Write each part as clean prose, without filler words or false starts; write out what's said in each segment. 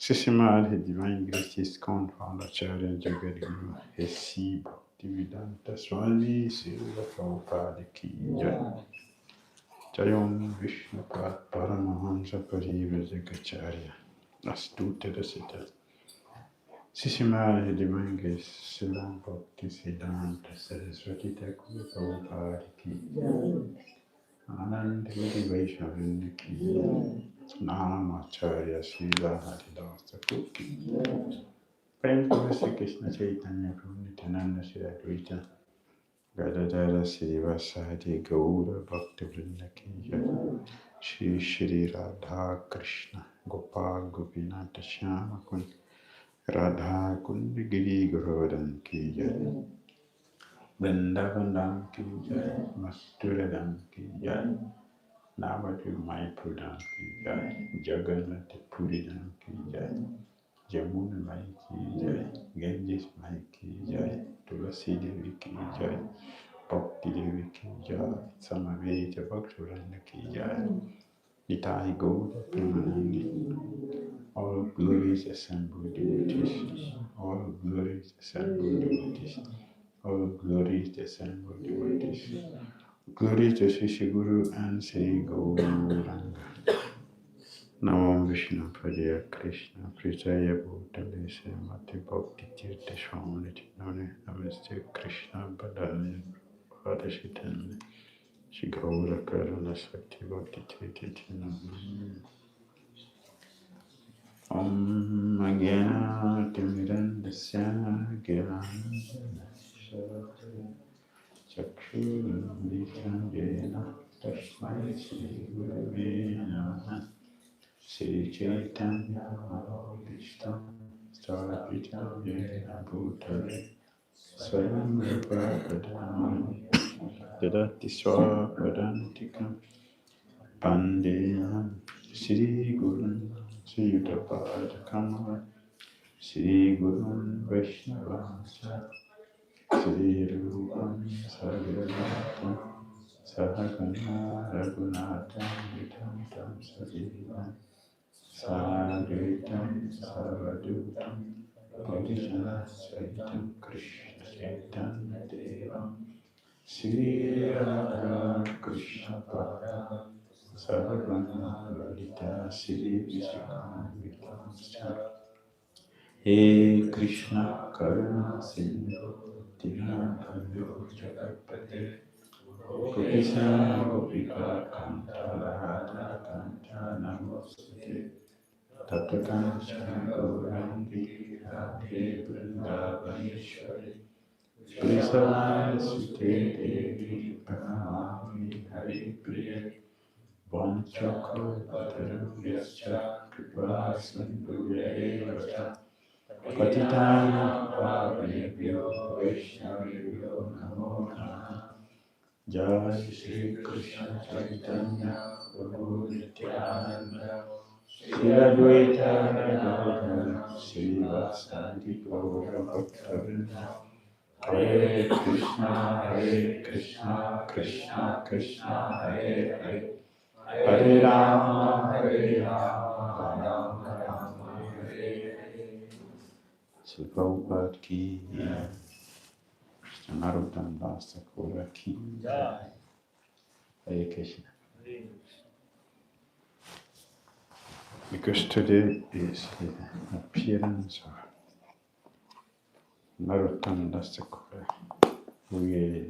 Systematic Divine Graces Confound Acharya Jagadguru S.C. Bhaktivedanta Swami Srila Prabhupada Ki Jai. Jayom Vishnupat Paramahamsa Parivrajagacharya astute recita. Sissimale Divine Grace, Sila Bhakti Siddhanta Saraswati Thakur Prabhupada Ki Anand Giri Vaishnavinda Ki Namacharya Srila Haridas Thakur Ki Prem Purvasi Krishna Chaitanya Prabhu Nityananda Shri Advaita Gadadara Srivasadi Gaura Bhakti Vrinda Ki Jai Shri Shri Radha Krishna Gopal Gopinath Shyama Kund Radha Kund Giri Govardhan Ki Jai Vrindavan Dham Ki Jai Mathura Dham Ki Jai Navadvip Mayapur Dham Ki Jai Jagannath Puri Dham Ki Jai Jamuna Mai Ki Jai Ganges Mai Ki Jai Tulasi Devi Ki Jai Bhakti Devi Ki Jai Samaveta Bhaktivinoda Ki Jai Nitai Gaura Premanandi. All glories assembled devotees. All glories assembled devotees. All glories assembled devotees. Glory to Sri Guru and Sri Gauranga. Namo Vishnu Padaya Krishna Pritaya Bhutale Srimati Bhakti Tirtha Swami Namaste Krishna Padaya Padashitana Shri Gaura Karuna Sakti Bhakti Tirtha Om Agya Timirandasya Gyanandana Chakshurunditam Jena Tasmai Shri Gurave Namaha Shri Chaitanya Mahaprishtam Sthapitam Jena Bhutale Swayam Rupa Kadamani Dadati Swapadantikam Pandeyam Shri Gurun Shri Yudapada Shri Gurun Vaishnavamsa Shri Rupam Sarvadatam Sahagana Raghunatham Vitam Tam Sajivam Sadhutam Sarvadutam Pavijana Sahitam Krishna Chaitanya Devam Shri Radha Krishna Pada Sarvana Lalita Shri Vishakam Vitam He Krishna Karuna Sindhu Dinabandhu Jagapate Gopisa Gopika Kanta Radha Kanta Namaste Tapakancha Gaurangi Radhe Vrindavaneshwari Prisavaya Sute Devi Pranamami Hari Priya Vanchako Patarubhyascha Kripa Sindhu Vacha Patitana Pavebhyo Vaishnavibhyo Namo Namaha Jai Shri Krishna Chaitanya Prabhu Nityananda Shri Advaita Gadadhara Shri Vasadi Gaura Bhaktavinda Hare Krishna Krishna Krishna Hare Hare Hare Rama Rama Rama Hare Shri Prabhupada ki Krishna Narottam Das Thakur ki Jai. Hare Krishna. Because today is the appearance of Narottam Das Thakur, we are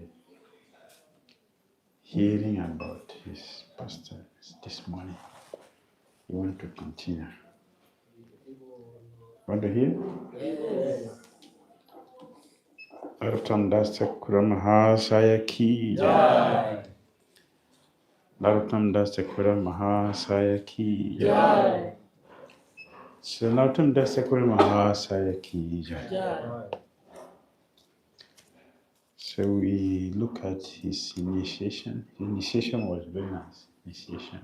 hearing about his pastimes this morning. We want to continue. Want to hear? Yes. Narottam Das Thakur Mahasaya ki Jai. Narottam Das Thakur Mahasaya ki Jai. So Narottam Das Thakur Mahasaya ki Jai. So we look at his initiation. His initiation was very nice. Initiation.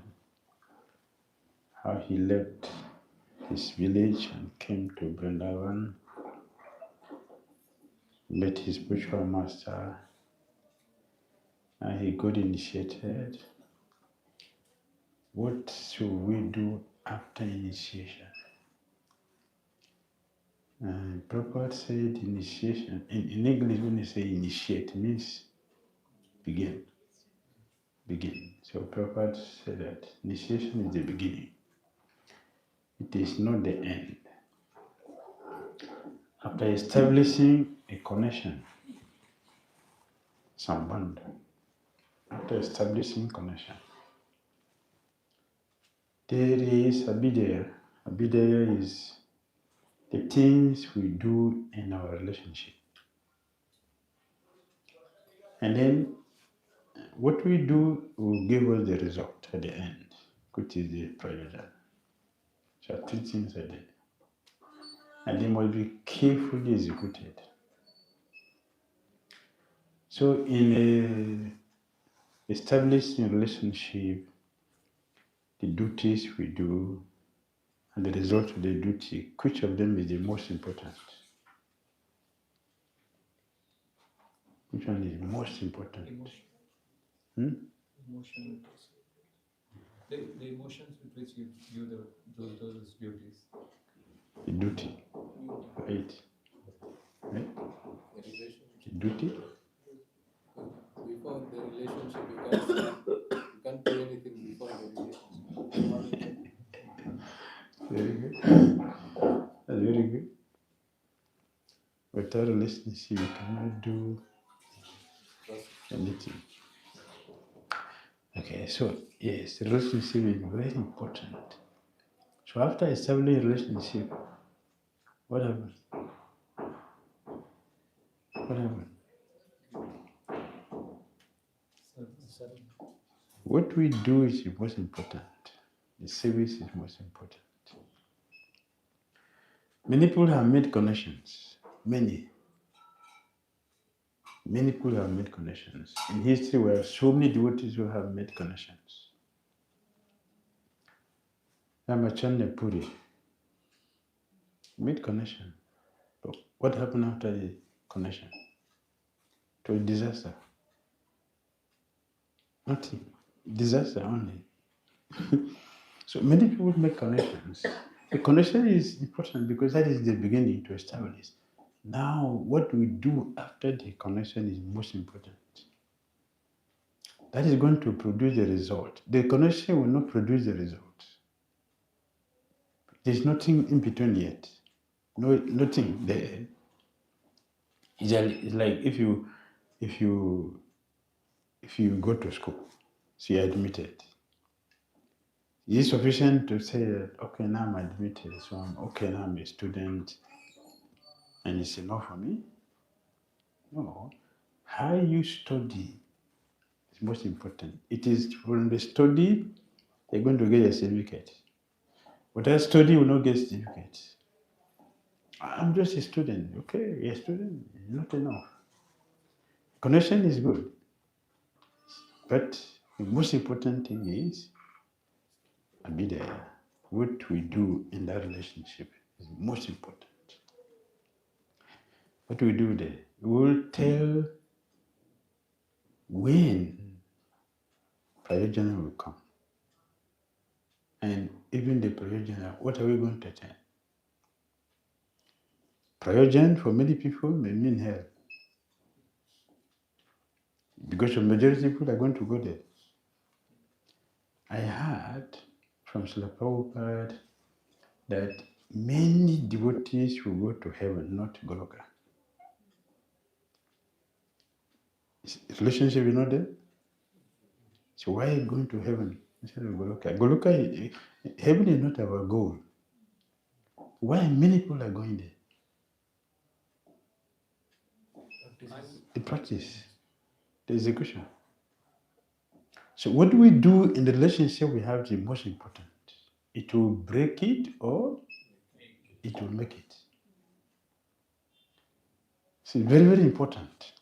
How he left his village and came to Vrindavan, met his spiritual master, and he got initiated. What should we do after initiation? And Prabhupada said initiation. In English, when you say initiate, it means begin. Begin. So Prabhupada said that initiation is the beginning. it is not the end. After establishing a connection, sambandha, after establishing connection, there is abhidaya. Abhidaya is the things we do in our relationship. And then what we do will give us the result at the end, which is the prayojan. So 3 things a day. And they must be carefully executed. So in establishing a relationship, the duties we do and the result of the duty, which of them is the most important? Which one is the most important? Emotion. The emotions with which you do those duties. The duty. Right. Right? The duty. Before the relationship, you can't do anything before the relationship. Very good. That's very good. Without a relationship, you cannot do anything. Okay, so yes, relationship is very important. So after establishing a relationship, what happens? What happens? What we do is the most important. The service is most important. Many people have made connections. Many people have made connections. In history, we have so many devotees who have made connections. Ramachandra Puri made connection. But what happened after the connection? To a disaster. Nothing. Disaster only. So many people make connections. The connection is important because that is the beginning to establish. Now, what we do after the connection is most important. That is going to produce the result. The connection will not produce the result. There's nothing in between yet. No, nothing there. It's like if you go to school, so you're admitted. Is it sufficient to say that, okay, now I'm admitted, so now I'm a student, and it's enough for me? No. How you study is most important. It is from the study you're going to get a certificate. Without study, you will not get a certificate. I'm just a student. Okay, you're a student, not enough. Connection is good. But the most important thing is abhidaya. What we do in that relationship is most important. What we do there, we will tell when prayojana will come. And even the prayojana, what are we going to attend? Prayojan for many people may mean hell. Because the majority of people are going to go there. I heard from Srila Prabhupada that many devotees will go to heaven, not Goloka. Relationship is not there. So why are you going to heaven instead of Goloka? Goloka, heaven is not our goal. Why many people are going there? The practice, the execution. So what do we do in the relationship we have is the most important. It will break it or it will make it. So it's very, very important.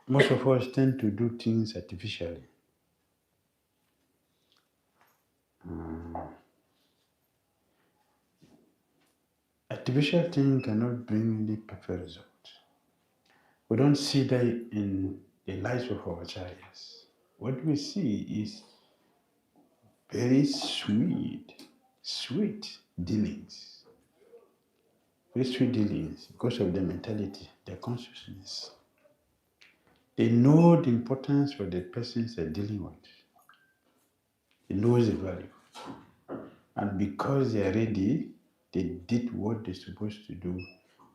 Most of us tend to do things artificially. Artificial things cannot bring the perfect result. We don't see that in the lives of our acharyas. What we see is very sweet dealings. Very sweet dealings because of their mentality, their consciousness. They know the importance of the persons they're dealing with. He knows the value. And because they are ready, they did what they're supposed to do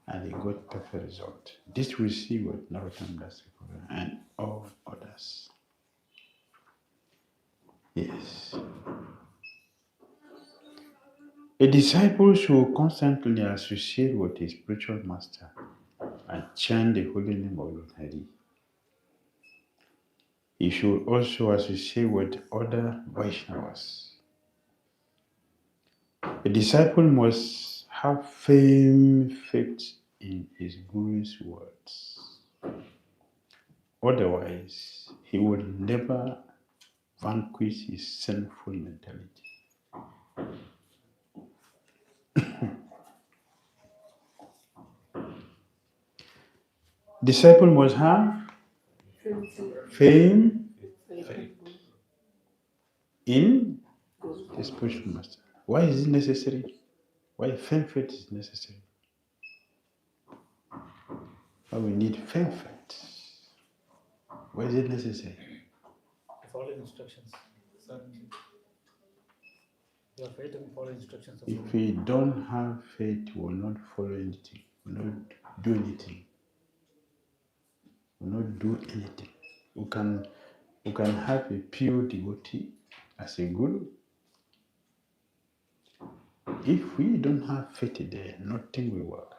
and they got perfect result. This we see with Narottam Das and all others. Yes. A disciple should constantly associate with his spiritual master and chant the holy name of Lord Hari. He should also associate with other Vaishnavas. A disciple must have firm faith in his guru's words. Otherwise, he will never vanquish his sinful mentality. Disciple must have firm faith in the spiritual master. Why is it necessary? Why firm faith is necessary? Why we need firm faith? Why is it necessary? Follow instructions. Certainly. Your faith and follow instructions. If we don't have faith, we will not follow anything, we will not do anything. We will not do anything. We can have a pure devotee as a guru. If we don't have faith there, nothing will work.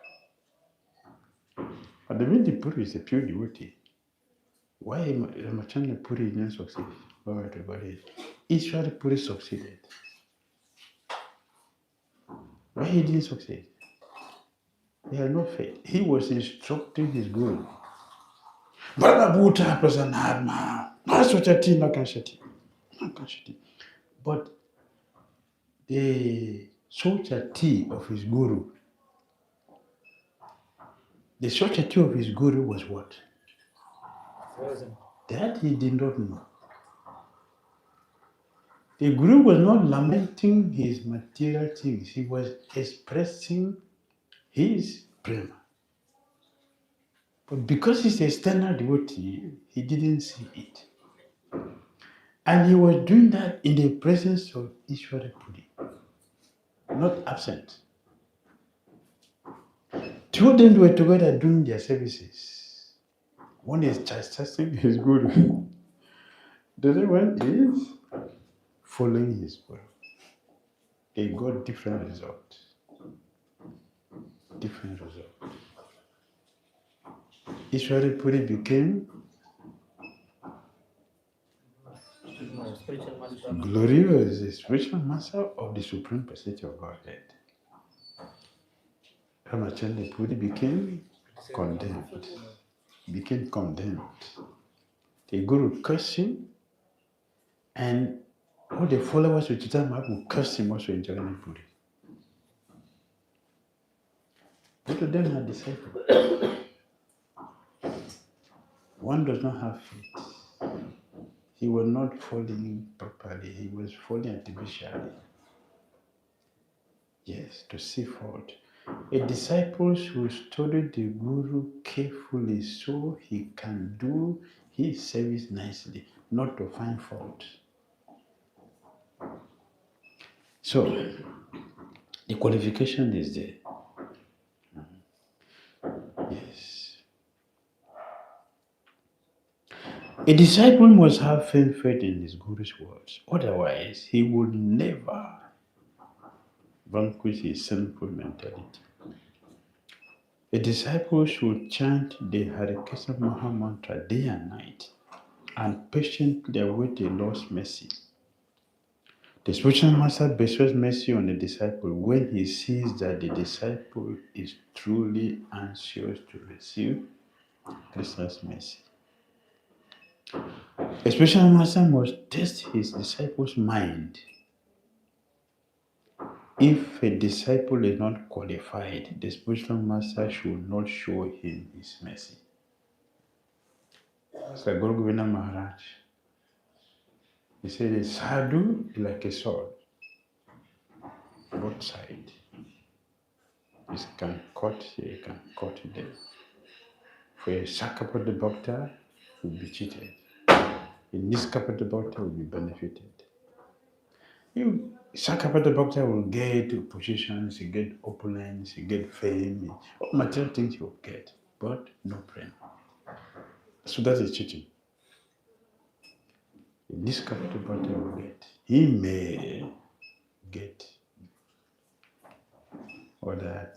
But the Vindi Puri is a pure devotee. Why Ramachandra Puri didn't succeed? Oh, everybody. Ishwara Puri succeeded. Why he didn't succeed? He had no faith. He was instructing his guru. Bhagavata prasanadma. Maswachati nakanshati. But the Sochati of his guru, the Sochati of his guru was what? Frozen. That he did not know. The guru was not lamenting his material things, he was expressing his prema. But because he's a external devotee, he didn't see it. And he was doing that in the presence of Ishwara Puri, not absent. Two of them were together doing their services. One is chastising his guru. The other one is following his guru. They got different results. Different results. Ishwara Puri became Spiritual master. glorious, the spiritual master of the Supreme Personality of Godhead. Ramachandra Puri became condemned. Became condemned. The guru cursed him, and all the followers of Chaitanya Mahaprabhu cursed him also in Jagannath Puri. Both of them are disciples. One does not have faith. He was not following properly. He was following artificially. Yes, to see fault. A disciple should study the guru carefully so he can do his service nicely, not to find fault. So, the qualification is there. Yes. A disciple must have firm faith in his guru's words. Otherwise, he would never vanquish his sinful mentality. A disciple should chant the Hare Krishna Maha Mantra day and night and patiently await the Lord's mercy. The spiritual master bestows mercy on the disciple when he sees that the disciple is truly anxious to receive Krishna's mercy. A spiritual master must test his disciple's mind. If a disciple is not qualified, the spiritual master should not show him his mercy. So Guru Govinda Maharaj, he said, a sadhu is like a sword, both sides. It can cut here, it can cut there. For a Sakapati Bhakta, will be cheated. A Niskapati Bhakta will be benefited. Sakapata Bhakta will get positions, he get opulence, he get fame, all material things he will get, but no prema. So that is cheating. This Kapata Bhakta will get. He may get other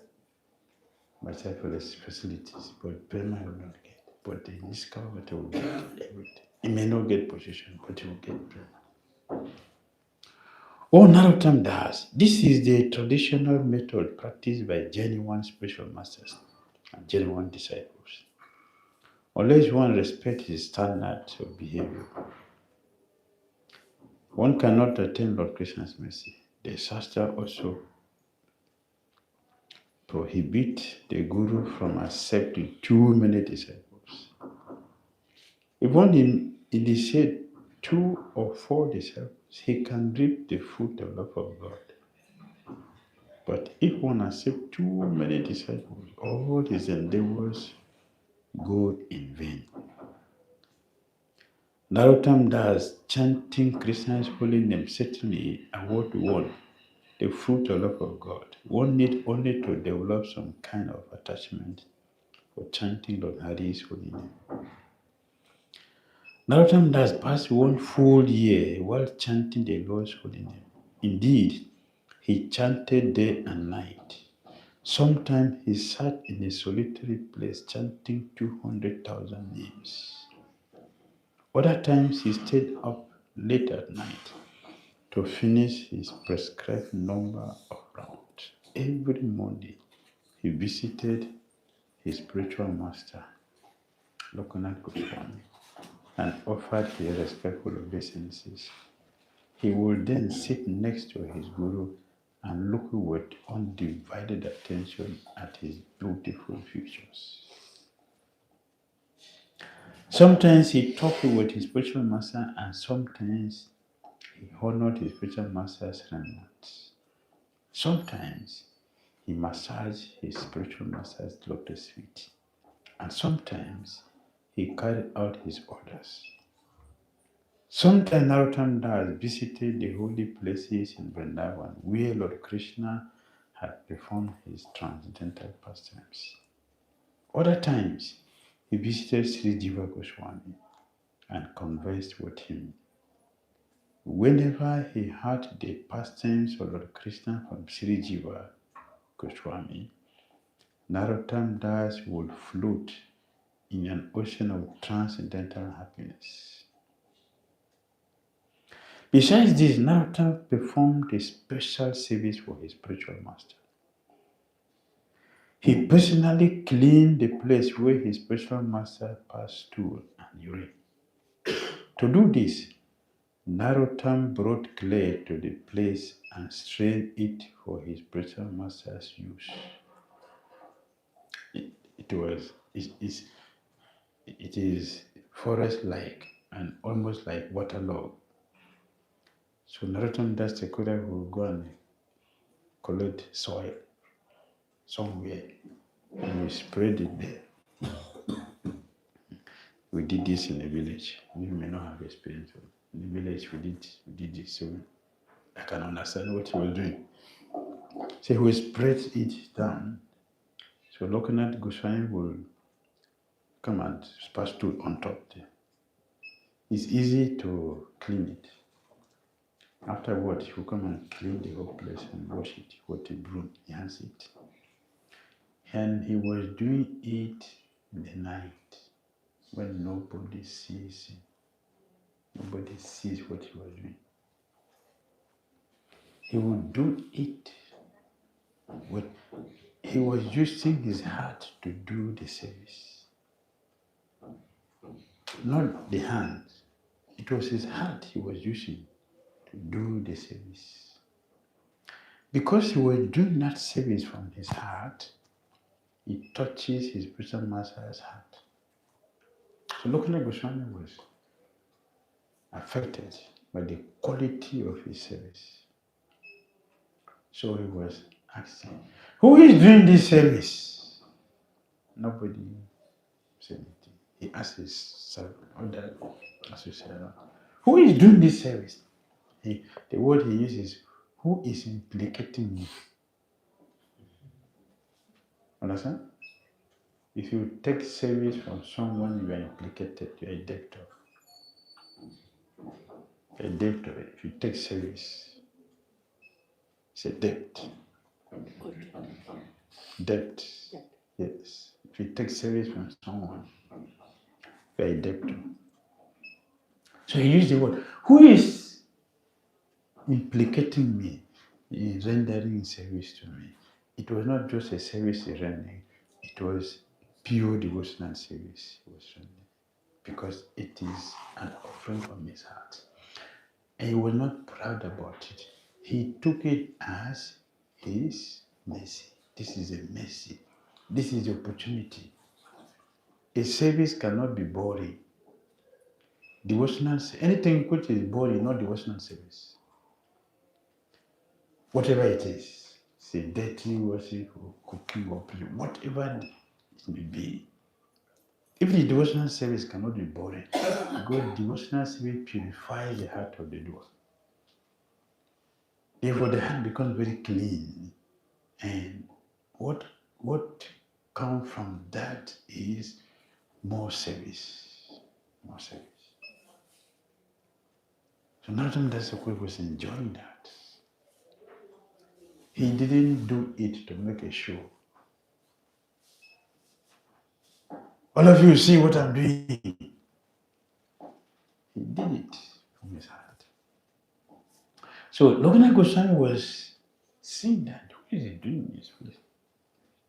material facilities, but prema will not get. But in this Kapata will get everything. He may not get position, but he will get prema. All Narottam does. This is the traditional method practiced by genuine spiritual masters and genuine disciples. Unless one respects his standards of behavior, one cannot attain Lord Krishna's mercy. The Shastra also prohibit the Guru from accepting too many disciples. If one initiates 2 or 4 disciples, he can reap the fruit of love of God. But if one accepts too many disciples, all his endeavors go in vain. Narottam Das chanting Krishna's holy name certainly award one the fruit of love of God. One need only to develop some kind of attachment for chanting Lord Hari's holy name. Narottam Das passed 1 full year while chanting the Lord's holy name. Indeed, he chanted day and night. Sometimes he sat in a solitary place chanting 200,000 names. Other times he stayed up late at night to finish his prescribed number of rounds. Every Monday he visited his spiritual master, Lokanath Goswami, and offered his respectful obeisances. He would then sit next to his guru and look with undivided attention at his beautiful features. Sometimes he talked with his spiritual master, and sometimes he honored his spiritual master's remnants. Sometimes he massaged his spiritual master's lotus feet, and sometimes he carried out his orders. Sometimes Narottam Das visited the holy places in Vrindavan where Lord Krishna had performed his transcendental pastimes. Other times he visited Sri Jiva Goswami and conversed with him. Whenever he heard the pastimes of Lord Krishna from Sri Jiva Goswami, Narottam Das would float in an ocean of transcendental happiness. Besides this, Narottam performed a special service for his spiritual master. He personally cleaned the place where his spiritual master passed stool and urine. To do this, Narottam brought clay to the place and strained it for his spiritual master's use. It is forest-like and almost like waterlogged. So Narottam Das Thakura will go and collect soil somewhere and we spread it there. We did this in the village. You may not have experience. In the village we did this, so I can understand what he was doing. So he will spread it down. So Lokanath Goswami will come and pass through on top there. It's easy to clean it. Afterward, he will come and clean the whole place and wash it with a broom. He has it. And he was doing it in the night when nobody sees him. Nobody sees what he was doing. He would do it when he was using his heart to do the service. Not the hands. It was his heart he was using to do the service. Because he was doing that service from his heart, it touches his spiritual master's heart. So Lokanath Goswami was affected by the quality of his service. So he was asking, who is doing this service? Nobody said anything. He asked his servant, other associate, who is doing this service? The word he uses, who is implicating me? Understand? If you take service from someone, you are implicated, you are a debtor. A debtor, if you take service, it's a debt. Debt. Yes. If you take service from someone, you are a debtor. So he used the word, who is implicating me in rendering service to me? It was not just a service he rendering, it was pure devotional service he was rendering. Because it is an offering from his heart. And he was not proud about it. He took it as his mercy. This is a mercy. This is the opportunity. A service cannot be boring. Devotional, anything which is boring, not devotional service. Whatever it is, say dirty worship or cooking or prayer, whatever it may be. If the devotional service cannot be boring, God, devotional service purifies the heart of the doer. Therefore, the heart becomes very clean. And what comes from that is more service. More service. So Narottam Dasakura was enjoying that. He didn't do it to make a show. All of you see what I'm doing. He did it from his heart. So Lokanath Goswami was seeing that. Who is he doing this place?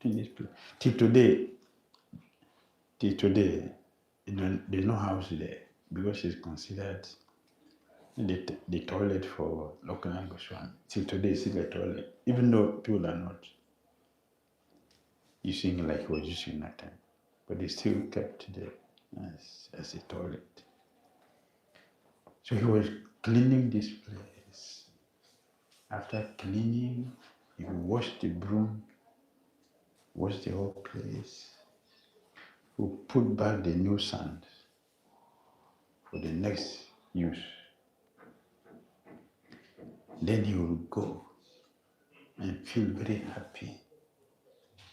Doing this place. Till today, there's no house there because it's considered the toilet for Lokanath Goswami. Till today, it's still a toilet, even though people are not using it like he was using that time. But it's still kept there as a toilet. So he was cleaning this place. After cleaning, he washed the broom, washed the whole place. He put back the new sand for the next use. Then he will go and feel very happy.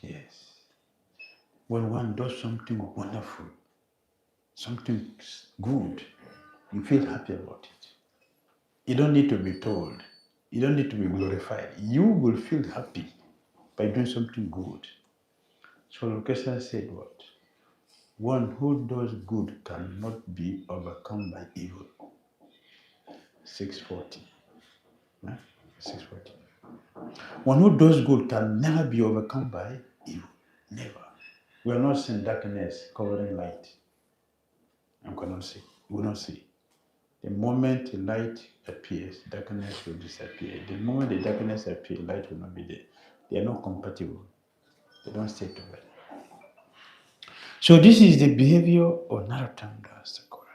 Yes. When one does something wonderful, something good, you feel happy about it. You don't need to be told. You don't need to be glorified. You will feel happy by doing something good. So Lukasa said what? One who does good cannot be overcome by evil. 640. Right? 640. One who does good can never be overcome by evil. Never. We are not seeing darkness covering light. I cannot see. We will not see. The moment the light appears, darkness will disappear. The moment the darkness appears, light will not be there. They are not compatible. They don't stay together. So this is the behavior of Narottam Das Thakur.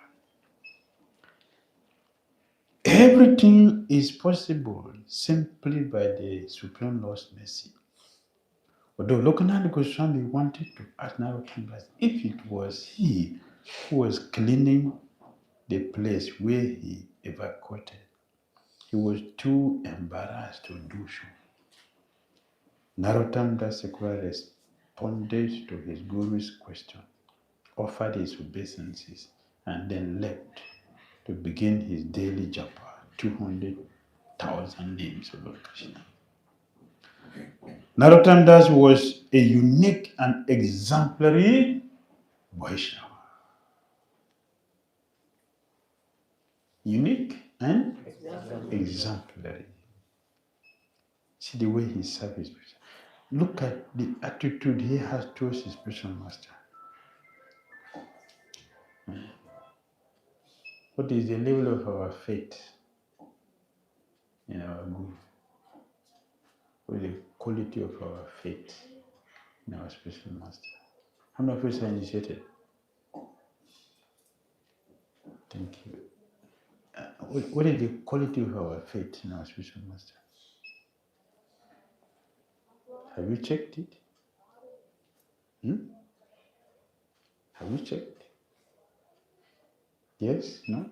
Everything is possible simply by the Supreme Lord's mercy. Although Lokanath Goswami wanted to ask Narottam Das if it was he who was cleaning the place where he evacuated, he was too embarrassed to do so. Narottam Das Thakur responded to his guru's question, offered his obeisances, and then left to begin his daily japa, 200,000 names of Lord Krishna. Narottam Das was a unique and exemplary Vaishnava. Unique and exemplary. See the way he served his spiritual. Look at the attitude he has towards his spiritual master. What is the level of our faith in our Guru? What is the quality of our faith in our spiritual master? How many of us are initiated? Thank you. What is the quality of our faith in our spiritual master? Have you checked it? Have you checked? Yes? No?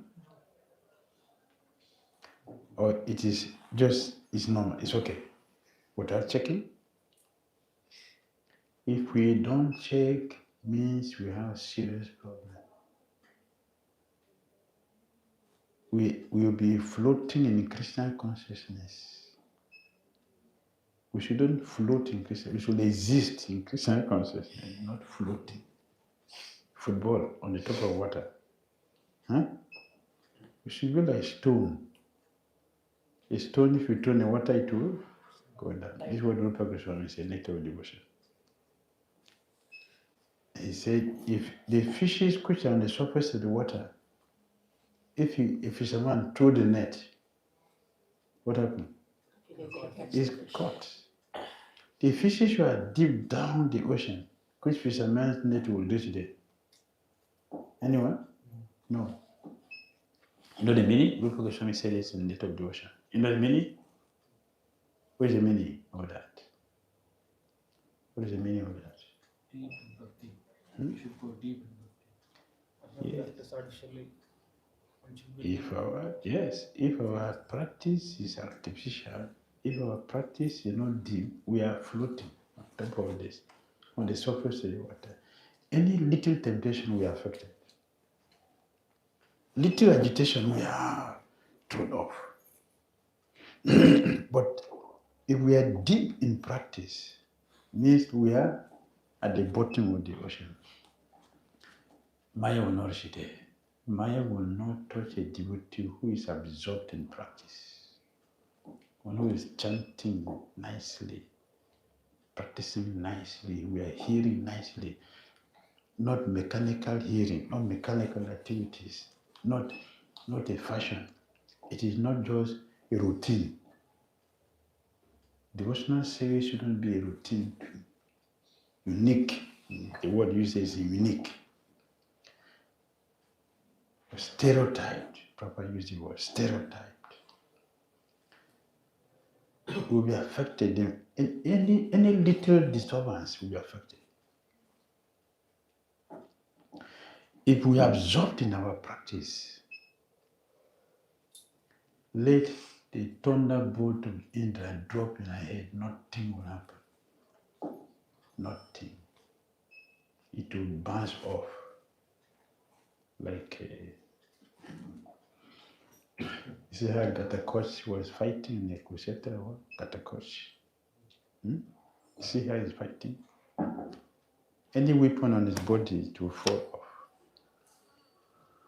or it is just, it's normal, it's okay, without checking? If we don't check, means we have a serious problem. We will be floating in Christian consciousness. We shouldn't float in Christian, we should exist in Christian consciousness, not floating. Football on the top of water. Huh? We should be like stone. A stone, if you throw in the water, it will go down. This is what Rupa Swami said, nature of devotion. He said, if the fishes which are on the surface of the water, if a someone throw the net, what happened? It's caught. The fishes who are deep down the ocean, which fisherman's net will do today? Anyone? No. You know the meaning? Rupa Goswami said it's in the nature of the ocean. You know the meaning? What is the meaning of that? What is the meaning of that? Deep in Bhakti. You should go deep in Bhakti. Yes. It's artificially. If our practice is artificial, if our practice is not deep, we are floating on top of this, on the surface of the water. Any little temptation, we are affected. Little agitation, we are thrown off. But if we are deep in practice, means we are at the bottom of the ocean. Maya will not reach there. Maya will not touch a devotee who is absorbed in practice. One who is chanting nicely, practicing nicely, we are hearing nicely, not mechanical hearing, not mechanical activities, not a fashion. It is not just a routine. Devotional service shouldn't be a routine. Unique. The word used is unique. Stereotyped. Proper use the word stereotyped. Will be affected. In any little disturbance will be affected. If we are absorbed in our practice, let the thunderbolt of Indra drop in our head, nothing will happen. Nothing. It will bounce off like you see how Gatakoch was fighting in the Kusheta war? Gatakoch. See how he's fighting? Any weapon on his body to fall off.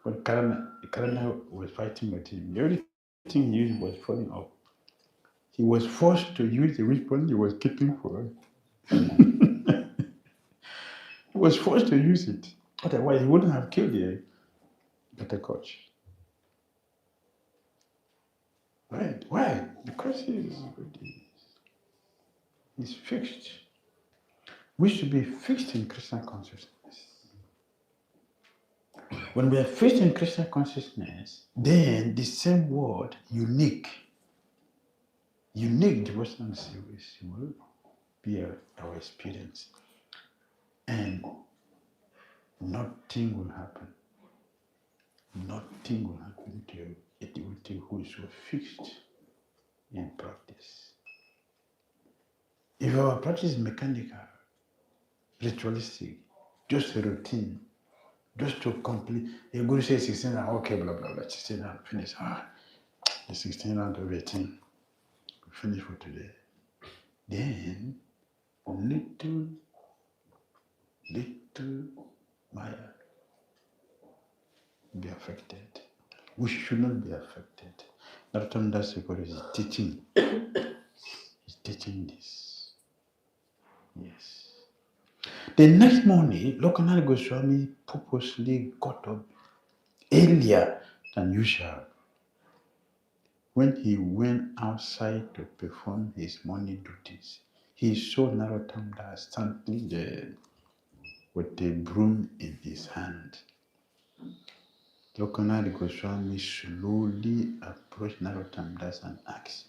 But Karana was fighting with him. Everything he used was falling off. He was forced to use the weapon he was keeping for. He was forced to use it. Otherwise, he wouldn't have killed the Gatakoch. Right? Why? Because he's fixed. We should be fixed in Christian consciousness. When we are fixed in Christian consciousness, then the same word, unique devotional service will be our experience. And nothing will happen. Nothing will happen to a devotee who is so fixed in practice. If our practice is mechanical, ritualistic, just a routine, just to complete, the Guru says 16 and okay, blah, blah, blah, 16 and finish. The 16 out of 18, we finish for today. Then, little Maya be affected. We should not be affected. Narottam Das is teaching. He's teaching this. Yes. The next morning, Lokanath Goswami purposely got up earlier than usual. When he went outside to perform his morning duties, he saw Narottam Das standing there with a broom in his hand. Lokanath Goswami slowly approached Narottam Das and asked,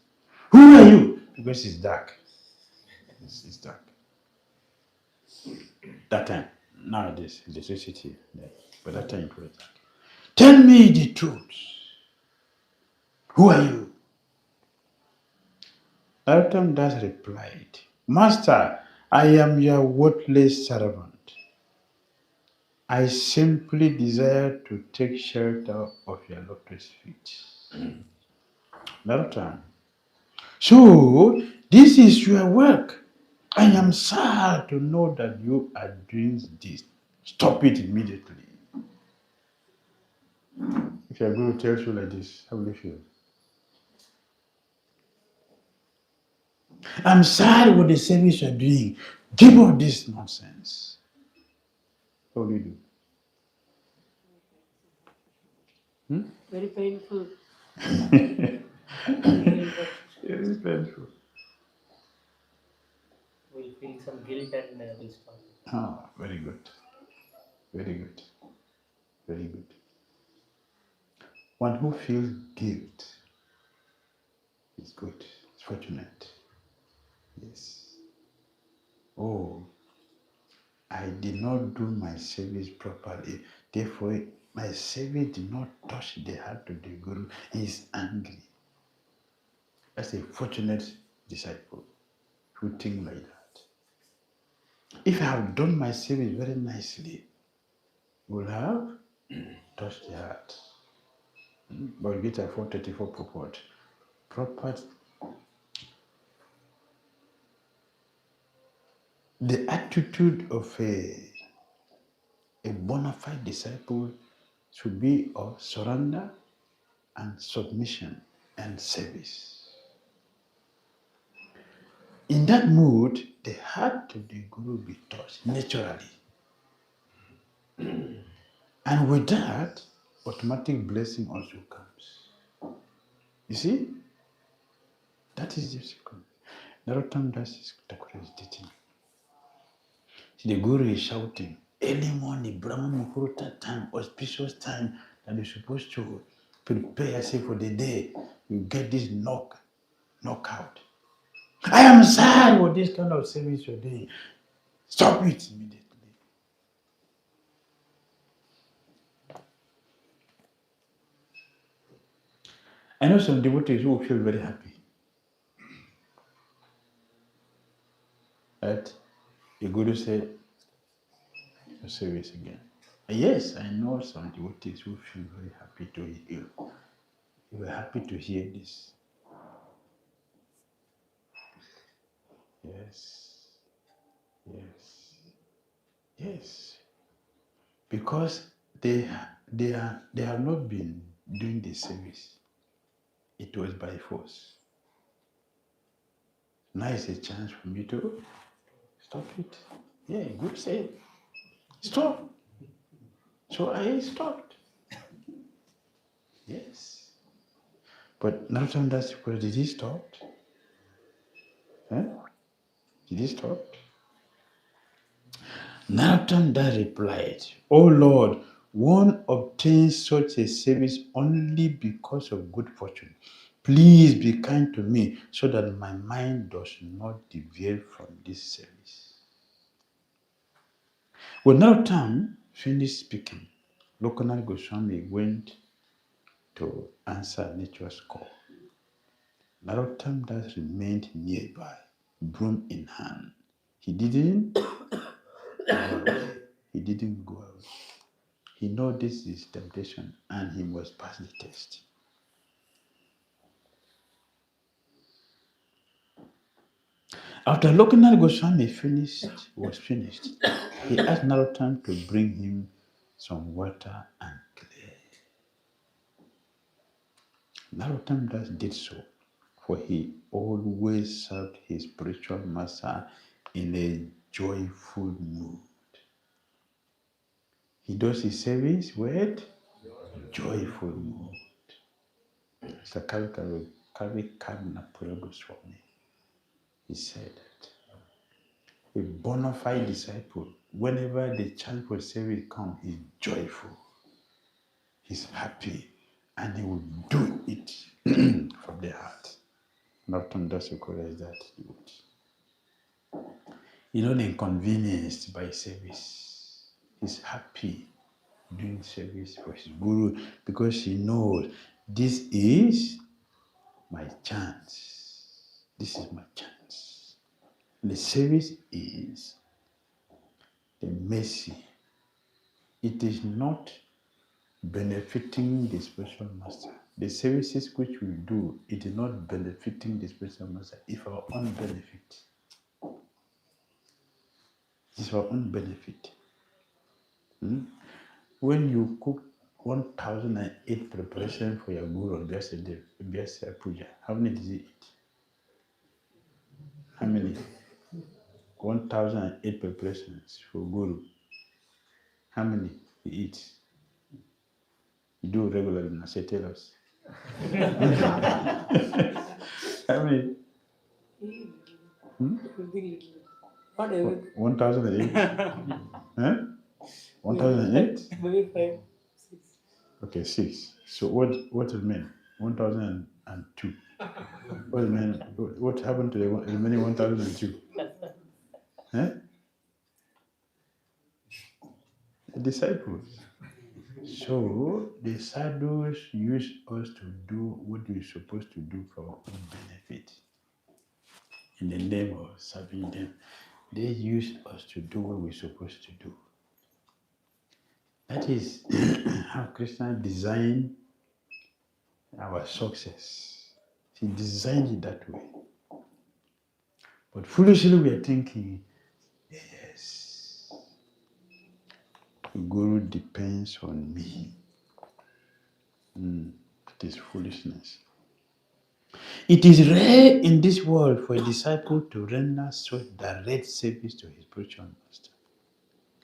"Who are you?" Because it's dark. It's dark. That time, nowadays, electricity, but that time it was dark. "Tell me the truth. Who are you?" Narottam Das replied, Master, I am your worthless servant. I simply desire to take shelter of your lotus feet. Narottam, so this is your work. I am sad to know that you are doing this. Stop it immediately. If your guru tells you like this, how will you feel? I'm sad with the service you're doing. Give up this nonsense. What will you do? Very painful. Very painful. We'll feel some guilt and we'll stop. Ah, very good. Very good. Very good. One who feels guilt is good. It's fortunate. Yes. Oh, I did not do my service properly. Therefore, my service did not touch the heart of the Guru. He is angry. That's a fortunate disciple who think like that. If I have done my service very nicely, will have touched the heart. Bhagavad Gita 434 purport. The attitude of a bona fide disciple should be of surrender and submission and service. In that mood, the heart of the Guru will be touched naturally. And with that, automatic blessing also comes. You see? That is the secret. Narottam Das is teaching. The Guru is shouting, early morning, Brahma Muhurta time, auspicious time, that you're supposed to prepare yourself for the day. You get this knockout. I am sad with this kind of service you're doing. Stop it immediately. I know some devotees who feel very happy. Right? The Guru said, your service again. Yes, I know some devotees who feel very happy to hear. They were happy to hear this. Yes. Yes. Yes. Because they have not been doing the service. It was by force. Now is a chance for me to stop it. Yeah, good say. Stop. So I stopped. Yes. But Narottam Das, because did he stop? Huh? Did he stop? Narottam Das replied, O Lord, one obtains such a service only because of good fortune. Please be kind to me so that my mind does not deviate from this service. When Narottam finished speaking, Lokanath Goswami went to answer nature's call. Narottam Das remained nearby, broom in hand. He didn't go out. He didn't go out. He knows this is temptation and he must pass the test. After Lokanath Goswami was finished, he asked Narottam to bring him some water and clay. Narottam Das did so, for he always served his spiritual master in a joyful mood. He does his service with joyful mood. Swami, he said that a bona fide disciple, whenever the chance for service comes, he's joyful, he's happy, and he will do it from the heart. Narottam Das encourages that. He's not inconvenienced by service. He's happy doing service for his Guru because he knows this is my chance. This is my chance. The service is the mercy. It is not benefiting the spiritual master. The services which we do, it is not benefiting the spiritual master. It's our own benefit. It's our own benefit. When you cook 1008 preparation for your guru on Vyasa Puja, how many did you eat? How many? 1008 preparations for guru. How many you eat? You do regularly, now say tell us. How many? Not everything. 1008? Huh? 1008? Maybe 5, 6. Okay, 6. So what remain? 1002. What remain? What happened to the remaining 1002? Huh? The disciples. So the sadhus use us to do what we're supposed to do for our own benefit. In the name of serving them, they use us to do what we're supposed to do. That is how Krishna designed our success. He designed it that way. But foolishly we are thinking, yes, the Guru depends on me. It is foolishness. It is rare in this world for a disciple to render such direct service to his spiritual master.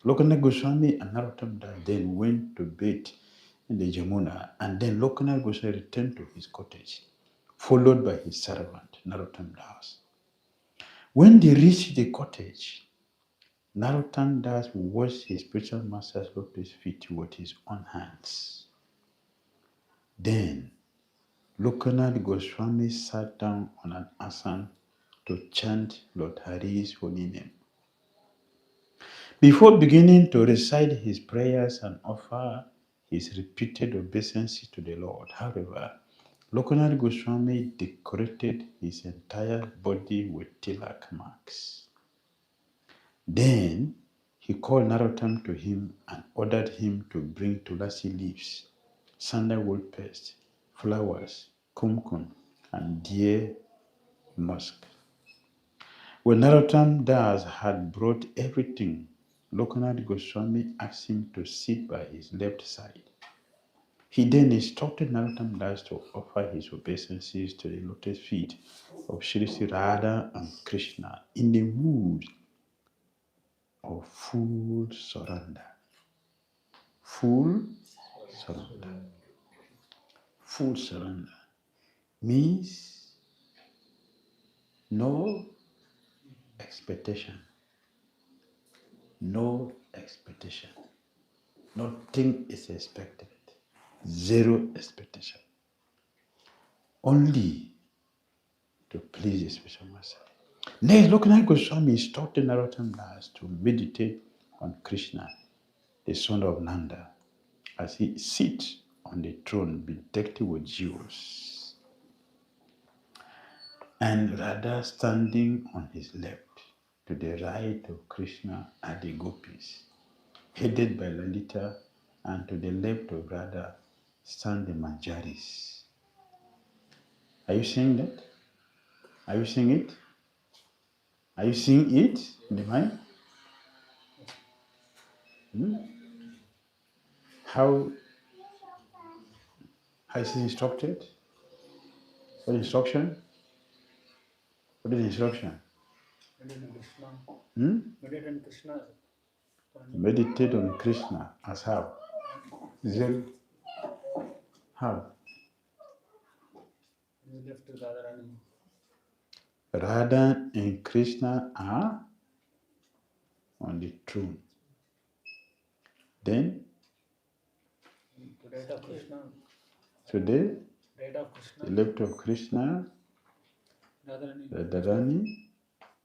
Lokanath Goswami and Narottam Das then went to bathe in the Jamuna, and then Lokanath Goswami returned to his cottage, followed by his servant, Narottam Das. When they reached the cottage, Narottam Das washed his spiritual master's lotus feet with his own hands. Then Lokanath Goswami sat down on an asana to chant Lord Hari's holy name. Before beginning to recite his prayers and offer his repeated obeisances to the Lord, however, Lokanath Goswami decorated his entire body with tilak marks. Then he called Narottam to him and ordered him to bring tulasi leaves, sandalwood paste, flowers, kumkum, and deer musk. When Narottam Das had brought everything, Lokanath Goswami asked him to sit by his left side. He then instructed Narottam Das to offer his obeisances to the lotus feet of Shri Radha and Krishna in the mood of full surrender. Full surrender. Full surrender means no expectation. No expectation. Nothing is expected. Zero expectation. Only to please the spiritual master. Next, Lokanath Goswami instructed Narottam Das to meditate on Krishna, the son of Nanda, as he sits on the throne bedecked with jewels, and Radha standing on his left. To the right of Krishna are the gopis, headed by Lalita, and to the left of Radha stand the Manjaris. Are you seeing that? Are you seeing it? Are you seeing it in the mind? How is it instructed? What instruction? What is instruction? Meditate on Krishna. Meditate on Krishna as how? Zero. How? Left to Radharani. Radha and Krishna are on the throne. Then, To right of Krishna. today, Right of Krishna. the left of Krishna, Radharani,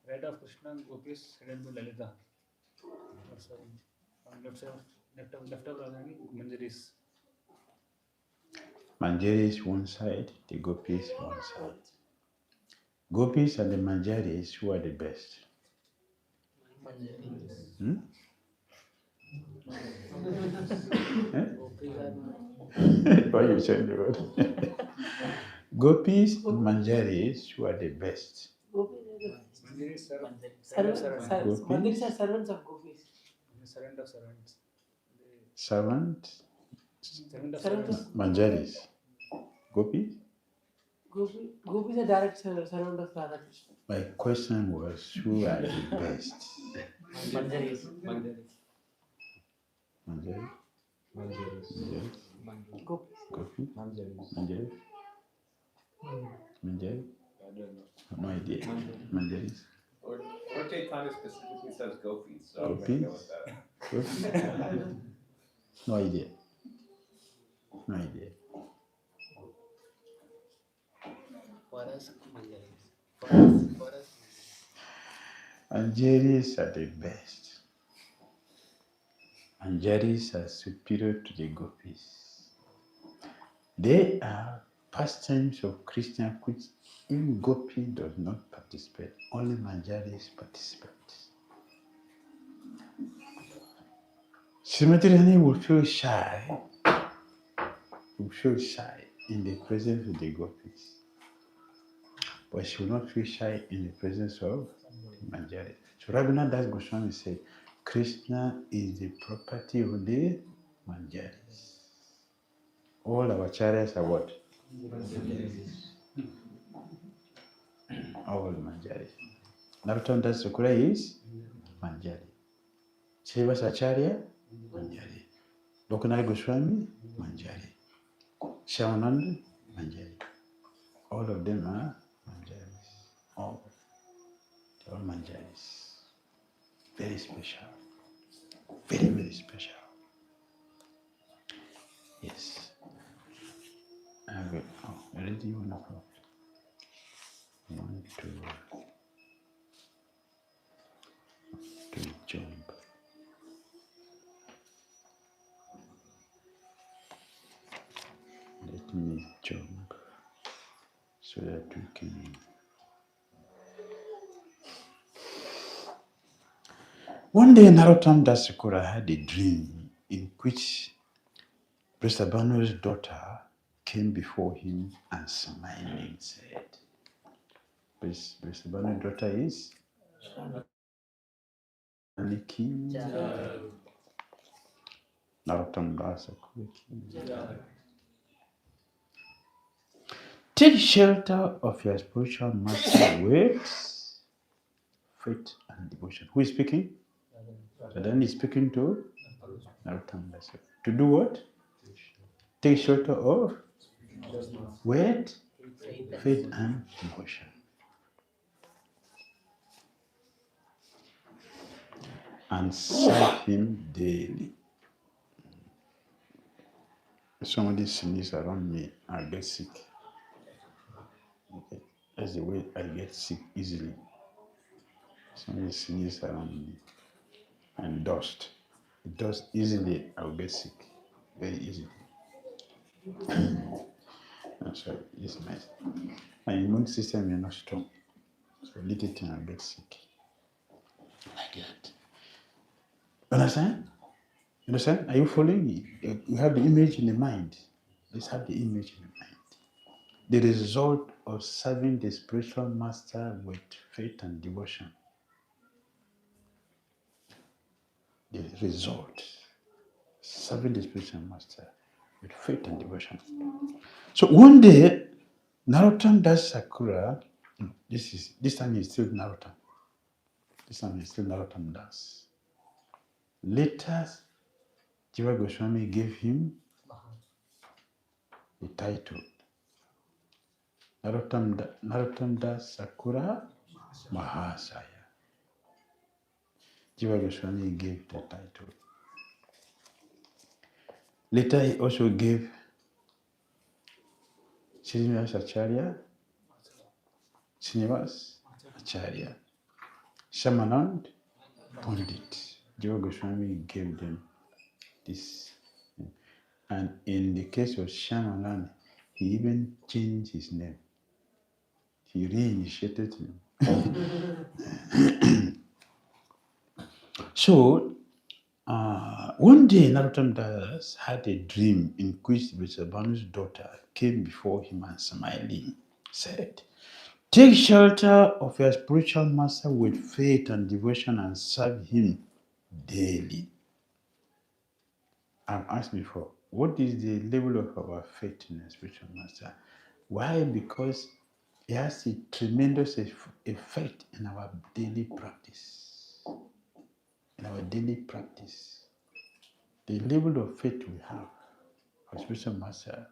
Right of Krishna, gopis hidden to Lalita. On left of Radharani, Manjaris. Manjari is one side, the gopis one side. Gopis and the Manjaris, who are the best? Hmm? Eh? Why you saying the word? Gopis and Manjaris, who are the best? Manjari is Gopis? Manjaris are servants of Gopis. servant of servants. Servant? Servant of Servant servants. of Manjaris? Gopis? Gopis are direct servant of Radha Krishna. My question was, who are the best? Manjaris. Manjaris. Manjaris? Manjaris. Manjaris? Gopis. Gopis? Manjaris. Manjaris? Manjaris? I don't know. No idea. Manjaris? Or Chaitanya specifically says gopis, so Gopis? maybe go with that. Gopis? No idea. No idea. For us, Manjaris. For us. Manjaris are the best. Manjaris are superior to the gopis. They are pastimes of Krishna which in gopi does not participate. Only Manjaris participate. Srimati Rani will feel shy. Will feel shy in the presence of the gopis. But she will not feel shy in the presence of Manjari. So Raghunath Das Goswami said, Krishna is the property of the Manjaris. All our chariots are what? All Manjaris. Narottam Das Sakura is Manjari. Srivas Acharya, Manjari. Lokanath Goswami, Manjari. Shyamananda, Manjari. All of them are Manjaris. All. They're all Manjaris. Very special. Very, very special. Yes. I will. Oh, already 1 o'clock. I want to jump. Let me jump so that we can. One day, Narottam Das Thakura had a dream in which Vrishabhanu's daughter came before him and smiling said, Vrishabhanu's daughter is Aniki. Narottam Das Thakura. Take shelter of your spiritual master with faith and devotion. Who is speaking? Then he's speaking to Narottam Das Thakura. To do what? Take shelter of with faith and devotion. And serve him daily. Somebody sneezes around me, I get sick. Okay. That's the way I get sick easily. Somebody sneezes around me and dust. It does easily, I'll get sick. Very easily. I'm sorry, it's my immune system is not strong. So little thing I'll get sick. Like that. Understand? Understand? Are you following me? You have the image in the mind. Let's have the image in the mind. The result of serving the spiritual master with faith and devotion. The result. Serving the spiritual master with faith and devotion. So one day, Narottam Das Thakura, this time he's still Narottam. This time he's still Narottam Das. Later, Jiva Goswami gave him the title. Narottam Das Thakura Mahasaya. Jiva Goswami gave the title. Later, he also gave Srinivas Acharya, Shamanand Pandit. Jiva Goswami gave them this. And in the case of Shamanand, he even changed his name. He reinitiated him. So, one day Narottam Das had a dream in which Vishwabanu's daughter came before him and smiling said, "Take shelter of your spiritual master with faith and devotion and serve him daily." I've asked before, what is the level of our faith in the spiritual master? Why? Because it has a tremendous effect in our daily practice. In our daily practice. The level of faith we have for spiritual master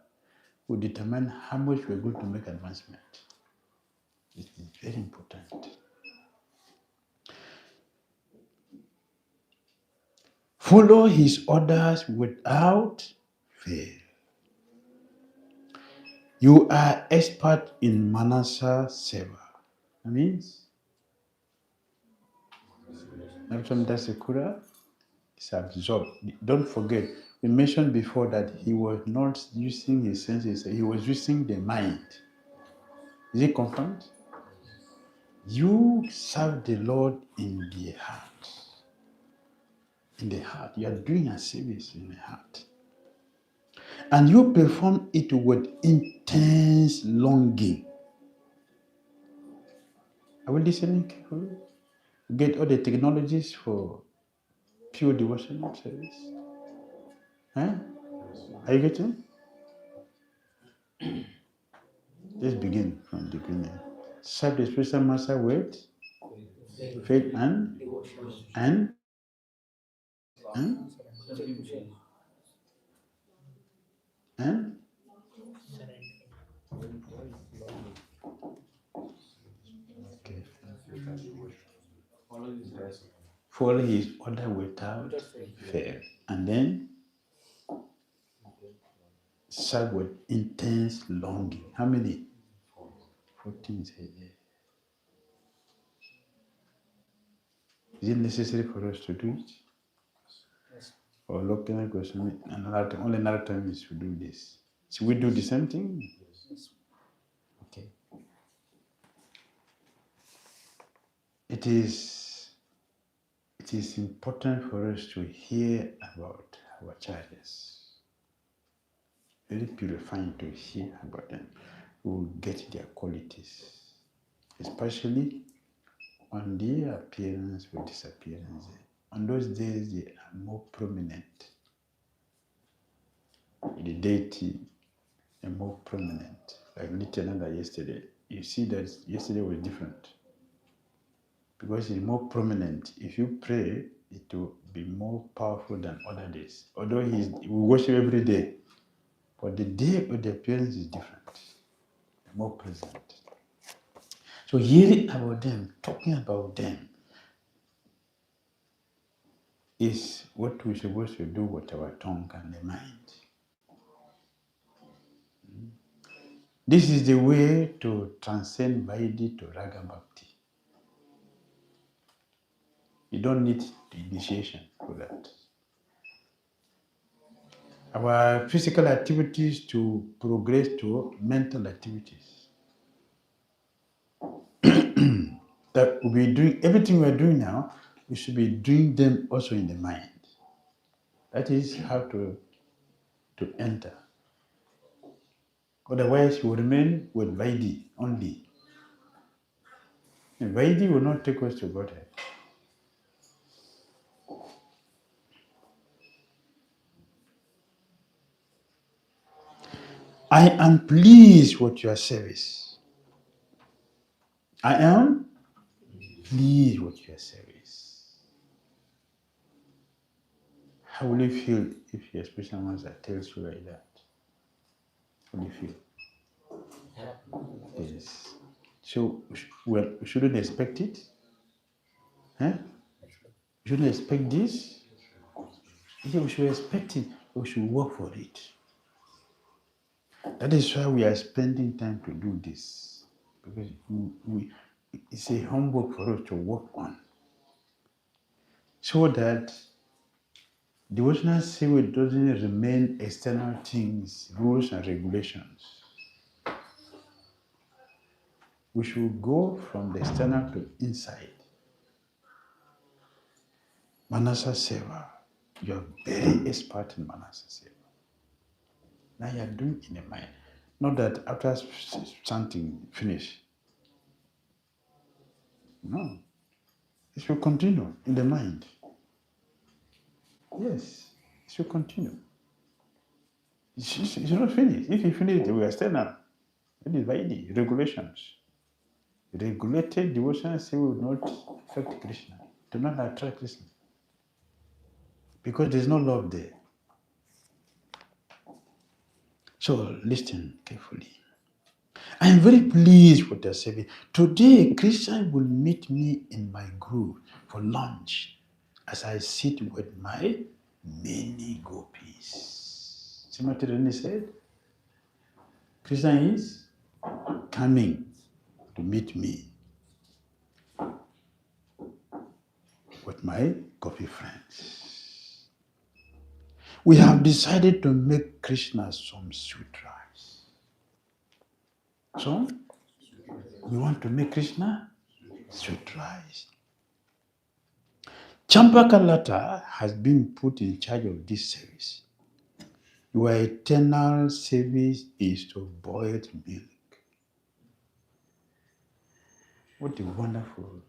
will determine how much we're going to make advancement. It is very important. Follow his orders without fail. You are expert in Manasa Seva. That means, Narottam Das Thakura is absorbed. Don't forget, we mentioned before that he was not using his senses, he was using the mind. Is it confirmed? You serve the Lord in the heart. In the heart. You are doing a service in the heart. And you perform it with intense longing. Are we listening carefully? Get all the technologies for pure devotional service. Huh? Are you getting? Let's begin from the beginning. Serve the spiritual master with faith and and and and okay. Follow his order without fail. And then serve with intense longing. How many? 14 said there. Is it necessary for us to do it? Yes. Or looking question another time, only another time is to do this. Should we do the same thing? Yes. Okay. It is important for us to hear about our acharyas. Very purifying to hear about them. We will get their qualities, especially on their appearance or disappearance. On those days, they are more prominent. The deity are more prominent. Like Nityananda yesterday. You see that yesterday was different. Because it's more prominent. If you pray, it will be more powerful than other days. Although we worship every day, but the day of the appearance is different, more present. So hearing about them, talking about them, is what we're supposed to do with our tongue and the mind. This is the way to transcend Vaidhi to Raga Bhakti. You don't need the initiation for that. Our physical activities to progress to mental activities. That we'll be doing, everything we're doing now, we should be doing them also in the mind. That is how to enter. Otherwise, you will remain with Vaidhi only. And Vaidhi will not take us to Godhead. I am pleased with your service. I am pleased with your service. How will you feel if your spiritual master tells you like that? How do you feel? Yes. So, we shouldn't expect it. Huh? We shouldn't expect this. Yeah, we should expect it. We should work for it. That is why we are spending time to do this. Because it's a homework for us to work on. So that devotional service doesn't remain external things, rules and regulations. We should go from the external to inside. Manasa Seva. You are very expert in Manasa Seva. Now you are doing in the mind. Not that after chanting, finish. No. It should continue in the mind. Yes, it should continue. It should not finish. If you finish, we are external. It is Vaidhi, regulations. Regulated devotion say will not affect Krishna, do not attract Krishna. Because there is no love there. So listen carefully. I am very pleased with the service. Today, Krishna will meet me in my grove for lunch as I sit with my many gopis. Srimati Rani said, Krishna is coming to meet me with my gopi friends. We have decided to make Krishna some sweet rice. So, we want to make Krishna sweet rice. Champakalata has been put in charge of this service. Your eternal service is to boil milk. What a wonderful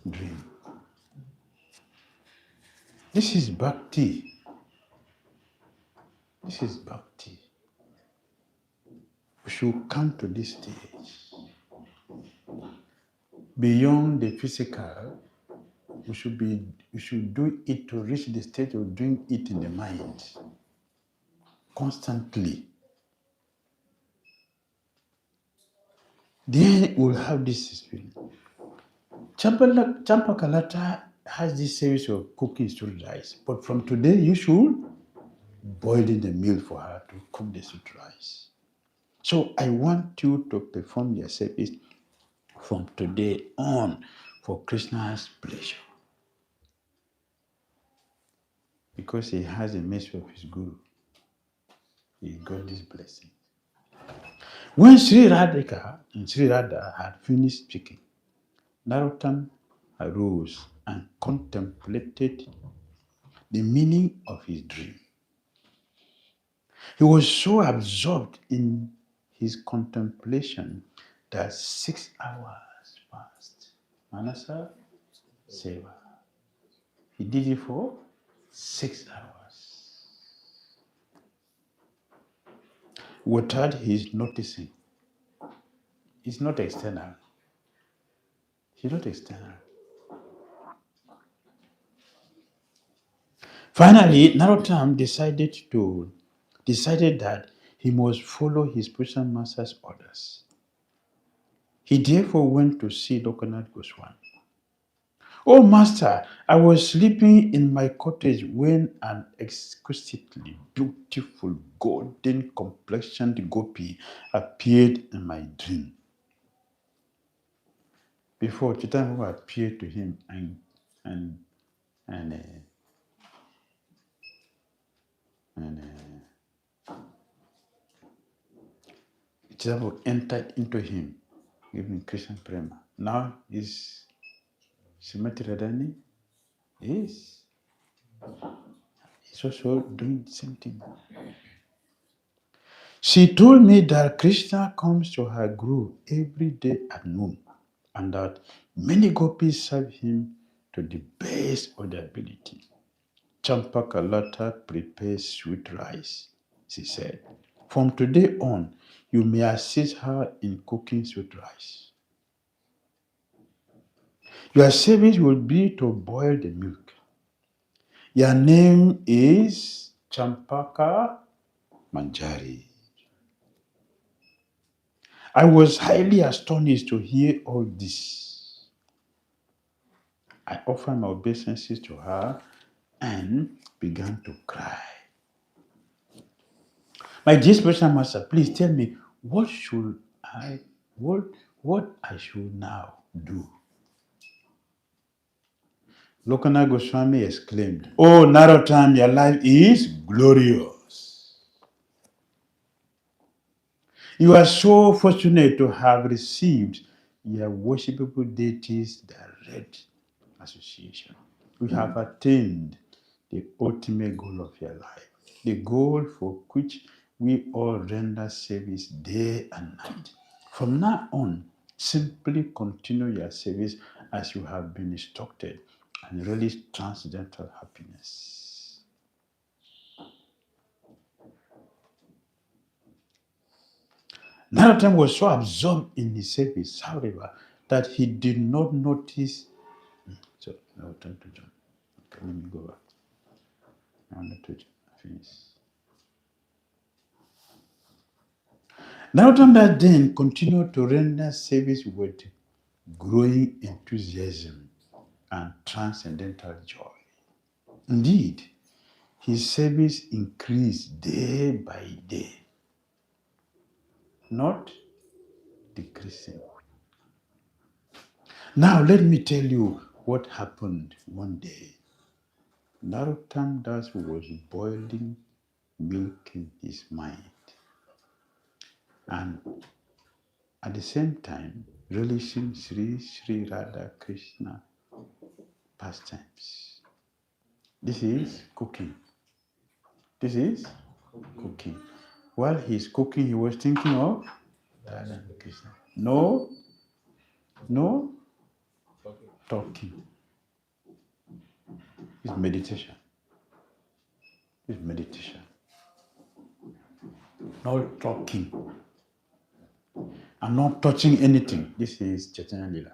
dream. This is Bhakti. This is Bhakti. We should come to this stage. Beyond the physical, we should do it to reach the stage of doing it in the mind. Constantly. Then we'll have this experience. Champakalata has this service of cooking sweet rice. But from today, you should boil in the milk for her to cook the sweet rice. So I want you to perform your service from today on for Krishna's pleasure. Because he has a message of his guru. He got this blessing. When Sri Radhika and Sri Radha had finished speaking, Narottam arose and contemplated the meaning of his dream. He was so absorbed in his contemplation that 6 hours passed. Manasa Seva. He did it for 6 hours. Without his noticing. It's not external. He's not external. Finally, Narottam decided that he must follow his spiritual master's orders. He therefore went to see Lokanath Goswami. Oh master, I was sleeping in my cottage when an exquisitely beautiful golden complexioned gopi appeared in my dream. Before Chaitanya appeared to him and Chaitanya entered into him, giving Krishna prema. Now is Srimati Radhani is also doing the same thing. She told me that Krishna comes to her grove every day at noon and that many gopis serve him to the best of their ability. Champakalata prepares sweet rice, she said. From today on, you may assist her in cooking sweet rice. Your service will be to boil the milk. Your name is Champaka Manjari. I was highly astonished to hear all this. I offered my obeisances to her and began to cry. My dear spiritual master, please tell me what I should now do. Lokanath Goswami exclaimed, "Oh Narottam, your life is glorious. You are so fortunate to have received your worshipable deities direct association. You have attained the ultimate goal of your life, the goal for which we all render service day and night. From now on, simply continue your service as you have been instructed and release transcendental happiness. Narottam was so absorbed in his service, however, that he did not notice. So, now time to jump. Okay, let me go back. I wanted to finish. Narottam that then continued to render service with growing enthusiasm and transcendental joy. Indeed, his service increased day by day, not decreasing. Now, let me tell you what happened one day. Narottam Das was boiling milk in his mind, and at the same time relishing Sri Radha Krishna pastimes. This is cooking. This is cooking. While he's cooking, he was thinking of Radha and Krishna. No talking. It's meditation. It's meditation. No talking. I'm not touching anything. This is Chaitanya Lila.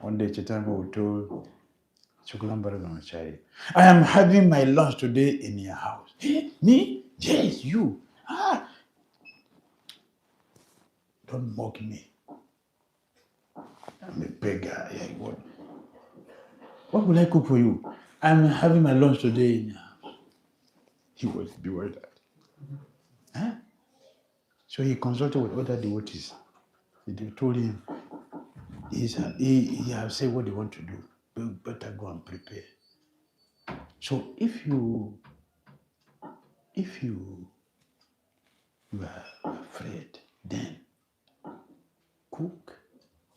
One day Chaitanya Prabhu told Shukulam Bharadwamachari, I am having my lunch today in your house. Me? Yes, you. Don't mock me. I'm a beggar. Yeah, what will I cook for you? I'm having my lunch today in your house. He was bewildered. Huh? So he consulted with other devotees. They told him, he has said what they want to do. But better go and prepare. So if you are afraid, then cook.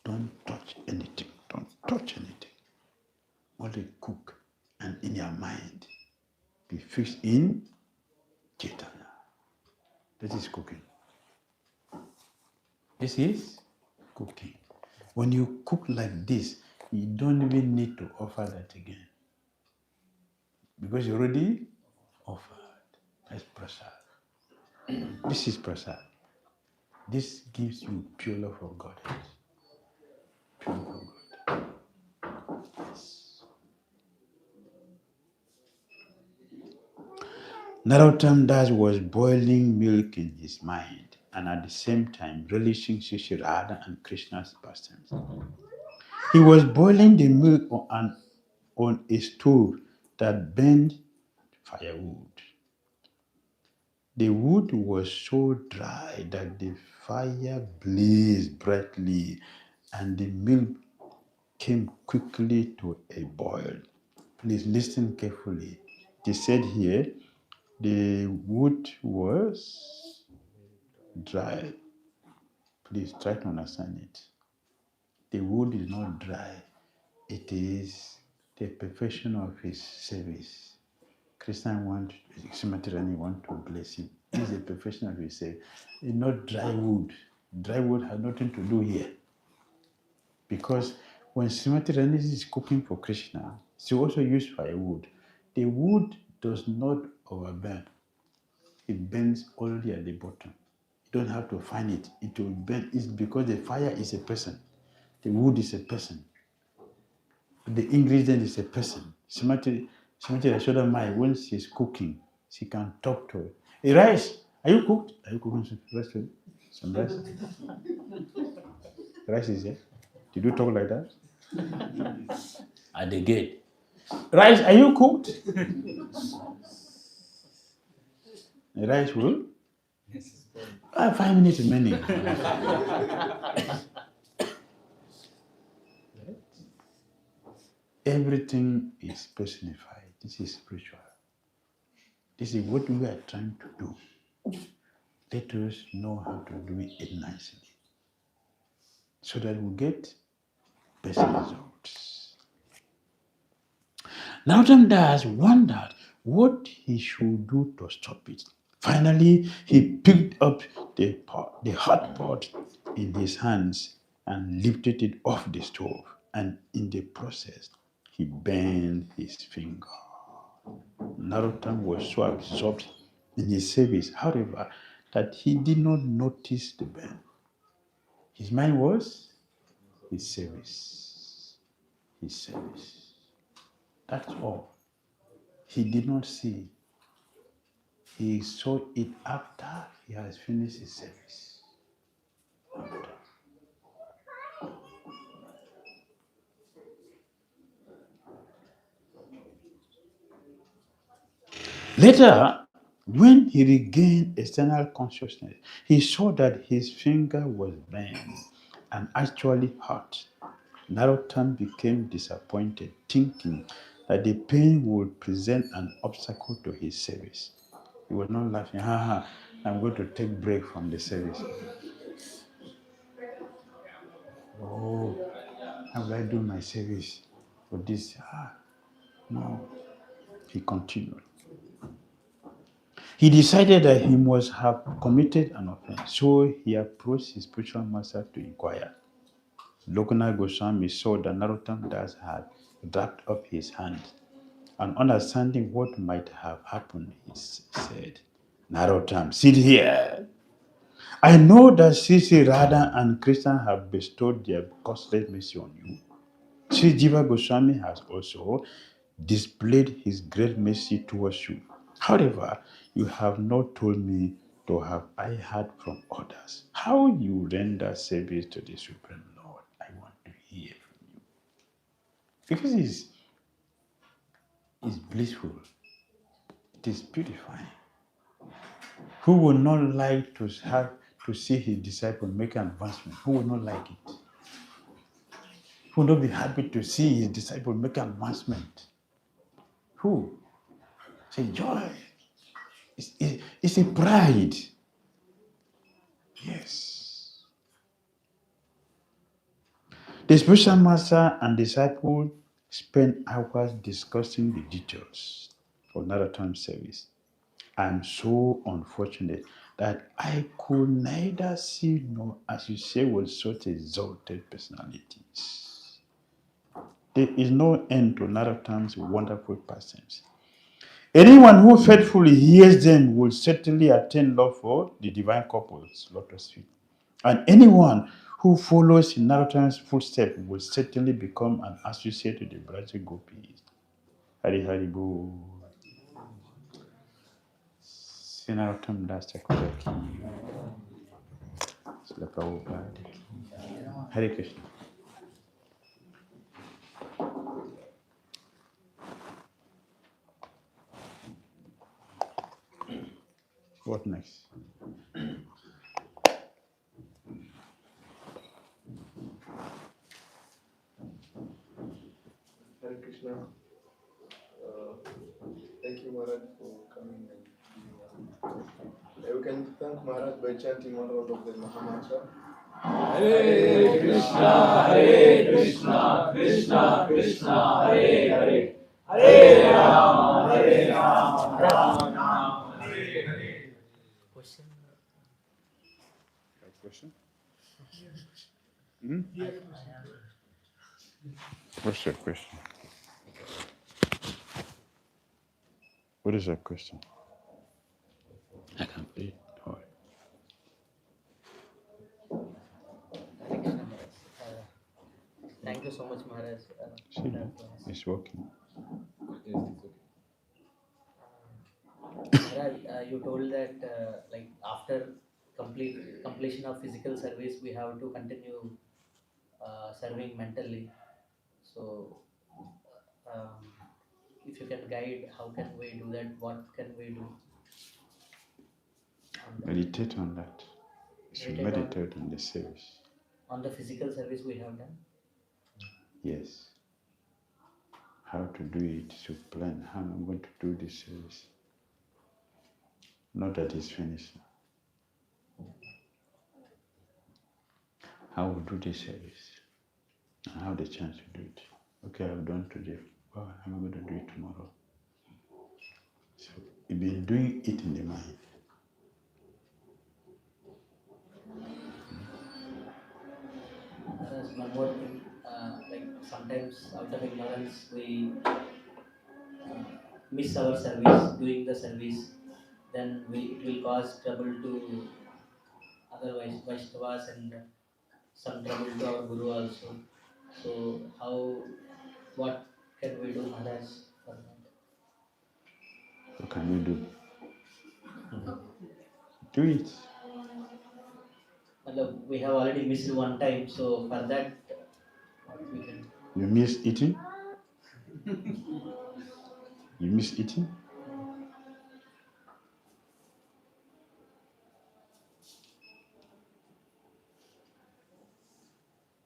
Don't touch anything. Don't touch anything. Only cook, and in your mind, be fixed in Chaitanya. That is cooking. This is cooking. When you cook like this, you don't even need to offer that again. Because you already offered. That's prasad. This is prasad. This gives you pure love for God. Pure love for God. Yes. Narottam Das was boiling milk in his mind and at the same time relishing Sri Radha and Krishna's pastimes. He was boiling the milk on a stove that burned firewood. The wood was so dry that the fire blazed brightly and the milk came quickly to a boil. Please listen carefully. They said here, the wood was dry. Please try to understand it. The wood is not dry. It is the perfection of his service. Christian Srimatirani want to bless him. This is the perfection of his service. It's not dry wood. Dry wood has nothing to do here. Because when Srimatirani is cooking for Krishna, she also used firewood. The wood does not overburn. It burns only at the bottom. You don't have to find it. It will burn. It's because the fire is a person. The wood is a person. The ingredient is a person. Srimati Yashoda Mai, when she's cooking, she can talk to her. Hey, rice, are you cooked? Are you cooking some rice for you? Some rice? Rice is here. Did you talk like that? At the gate. Rice, are you cooked? The rice will? 5 minutes remaining. Everything is personified. This is spiritual. This is what we are trying to do. Let us know how to do it nicely. so that we get best results. Narottam Das wondered what he should do to stop it. Finally, he picked up the hot pot in his hands and lifted it off the stove, and in the process, he burned his finger. Narottam was so absorbed in his service, however, that he did not notice the burn. His mind was his service. His service. That's all. He did not see. He saw it after he has finished his service. Later, when he regained external consciousness, he saw that his finger was burned and actually hurt. Narottam became disappointed, thinking that the pain would present an obstacle to his service. He was not laughing, ha, I'm going to take break from the service. Oh, how will I do my service for this? No. He continued. He decided that he must have committed an offense, so he approached his spiritual master to inquire. Lokanath Goswami saw that Narottam Das had wrapped up his hand, and understanding what might have happened, he said, Narottam, sit here. I know that Sri Radha and Krishna have bestowed their costless mercy on you. Sri Jiva Goswami has also displayed his great mercy towards you. However, you have not told me, to have I heard from others, how you render service to the Supreme Lord. I want to hear from you. Because it's blissful. It is beautifying. Who would not like to see his disciple make an advancement? Who would not like it? Who would not be happy to see his disciple make an advancement? Who? It's a joy. It's a pride. Yes. The spiritual master and disciple spent hours discussing the details of Narottam service. I am so unfortunate that I could neither see nor associate with such exalted personalities. There is no end to Narottam's wonderful pastimes. Anyone who faithfully hears them will certainly attain love for the divine couple's lotus feet. And anyone who follows in Narottam's footsteps will certainly become an associate to the Braja Gopis. Hari Hari Bol. Sri Narottam Das Thakur ki. Srila Prabhupada ki. Hare Krishna. What next? Hare Krishna. Thank you, Maharaj, for coming and you can thank Maharaj by chanting one word of the Mahamantra. Hare Krishna, Hare Krishna, Krishna Krishna, Hare Hare, Hare Rama, Hare Rama, Rama Rama, Hare Hare. Question? What's your question? What is your question? I can read. Oh. Hare Krishna Maharaj. Thank you so much, Maharaj. See, it's working. Maharaj, you told that like after completion of physical service, we have to continue serving mentally. So, if you can guide, how can we do that? What can we do? Meditate on that. You should meditate on the service. On the physical service we have done. Yes. How to do it, to plan how I'm going to do this service. Not that it's finished. how we do this service, and have the chance to do it. Okay, I've done today. Well, I'm going to do it tomorrow. So you've been doing it in the mind. There's one more thing, like sometimes out of ignorance we miss our service, doing the service, then it will cause trouble to other Vaishnavas and some trouble to our Guru also. So what can we do, Maharaj, for that? What can you do? Do it. We have already missed one time, so for that, what we can. You miss eating? You miss eating?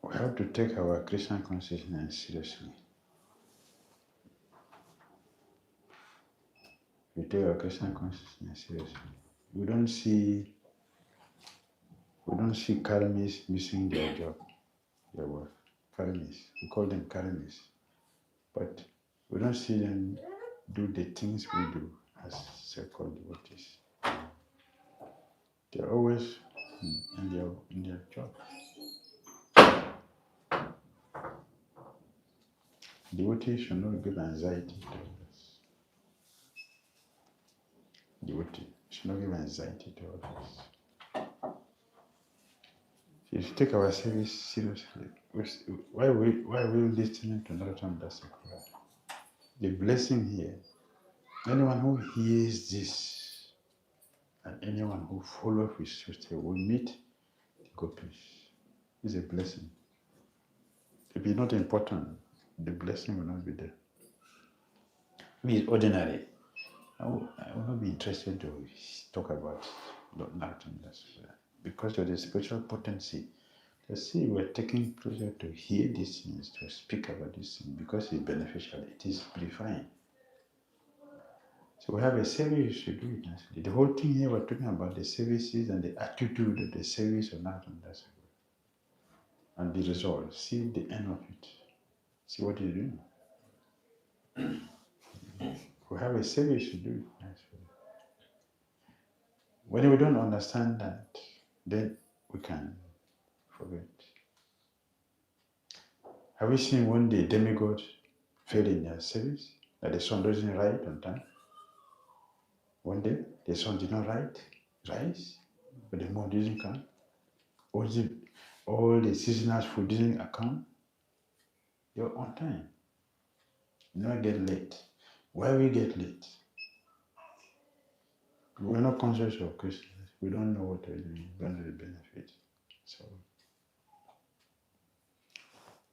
We have to take our Krishna consciousness seriously. We take our Krishna consciousness seriously. We don't see karmis missing their job, their work. Karmis. We call them karmis. But we don't see them do the things we do as so-called devotees. They're always in their job. Devotees should not give anxiety to others. Devotee should not give anxiety to others. So if you take our service seriously, why are we listening to Narottam Dasakura? The blessing here, anyone who hears this and anyone who follows with Sutta will meet the gopis. It's a blessing. If it's not important, the blessing will not be there. If it's ordinary, I will not be interested to talk about Narottam Dasakura because of the spiritual potency. See, we're taking pleasure to hear these things, to speak about these things because it's beneficial, it is purifying. So we have a service, you should do it nicely. The whole thing here, we're talking about the services and the attitude of the service of Narottam Dasakura. And the result, see the end of it. See what you're doing. We have a service, you should do it nicely. When we don't understand that, then we can forget. Have you seen one day demigods fail in their service? That the sun doesn't rise on time? One day, the sun did not rise, but the moon didn't come. All the seasonal food didn't come. You're on time. You never get late. Why we get late? We're not conscious of Christmas. We don't know what we're doing. We don't know the benefit. So,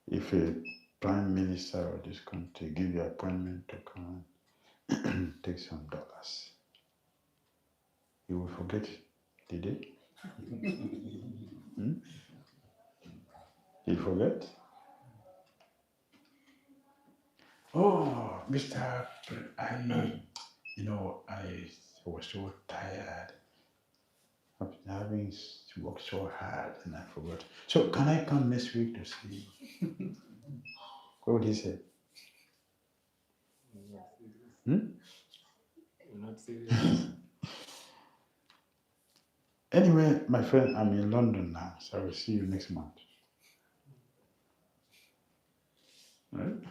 if a prime minister of this country give you an appointment to come and take some dollars, you will forget the day. You forget? Oh, Mr. I was so tired of having worked so hard and I forgot. So can I come next week to see you? What would he say? Not serious. Anyway, my friend, I'm in London now, so I will see you next month. Right?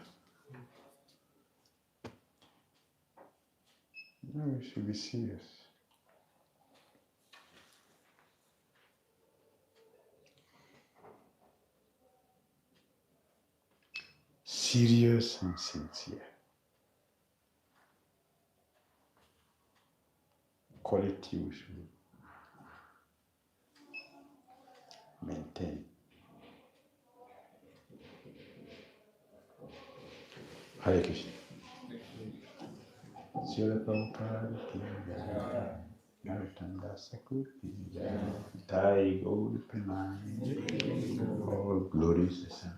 No, we should be serious. Serious and sincere. Quality we should maintain. Hare Krishna. Srila Prabhupada ki jai. Narottam Dasakura ki jai. Thai Gaur Pimani. All glories to Sam.